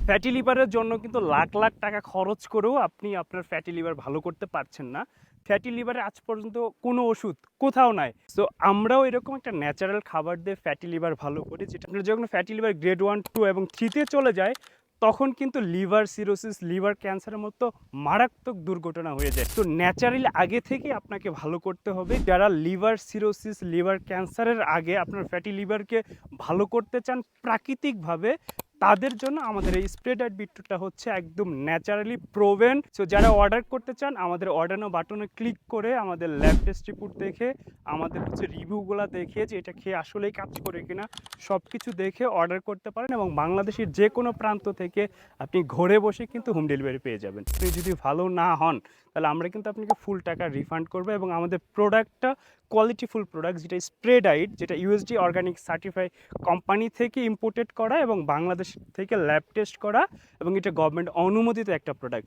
Fatty লিভারের জন্য কিন্তু লাখ লাখ টাকা খরচ করেও আপনি আপনার ফ্যাটি লিভার ভালো করতে পারছেন না। ফ্যাটি লিভারে আজ পর্যন্ত কোনো ওষুধ কোথাও নাই। সো আমরাও এরকম একটা ন্যাচারাল খাবার দিয়ে ফ্যাটি লিভার ভালো করি, যেটা আপনার যখন ফ্যাটি লিভার গ্রেড 1, 2 এবং 3 তে চলে যায়, তখন কিন্তু লিভার সিরোসিস, লিভার ক্যান্সারের মতো মারাত্মক দুর্ঘটনা হয়ে যায়। তো ন্যাচারালি আগে থেকে আপনাকে ভালো করতে হবে। যারা লিভার সিরোসিস, লিভার ক্যান্সারের আগে আপনার ফ্যাটি লিভারকে ভালো করতে চান প্রাকৃতিকভাবে, তাদের জন্য আমাদের এই স্প্রে ডায়েট বিটরুটটা হচ্ছে একদম ন্যাচারালি প্রোভেন। সো যারা অর্ডার করতে চান, আমাদের অর্ডার নাও বাটনে ক্লিক করে আমাদের ল্যাব টেস্ট রিপোর্ট দেখে, আমাদের হচ্ছে রিভিউগুলো দেখে যে এটা খেয়ে আসলেই কাজ করে কিনা, সব কিছু দেখে অর্ডার করতে পারেন এবং বাংলাদেশের যে কোনো প্রান্ত থেকে আপনি ঘরে বসে কিন্তু হোম ডেলিভারি পেয়ে যাবেন। আপনি যদি ভালো না হন, তাহলে আমরা কিন্তু আপনাকে ফুল টাকা রিফান্ড করবো এবং আমাদের প্রোডাক্টটা কোয়ালিটিফুল প্রোডাক্ট, যেটা স্প্রে ডায়েট, যেটা ইউএসডি অর্গানিক সার্টিফাই কোম্পানি থেকে ইম্পোর্টেড করা এবং বাংলাদেশ থেকে ল্যাব টেস্ট করা, এবং এটা গভর্নমেন্ট অনুমোদিত একটা প্রোডাক্ট।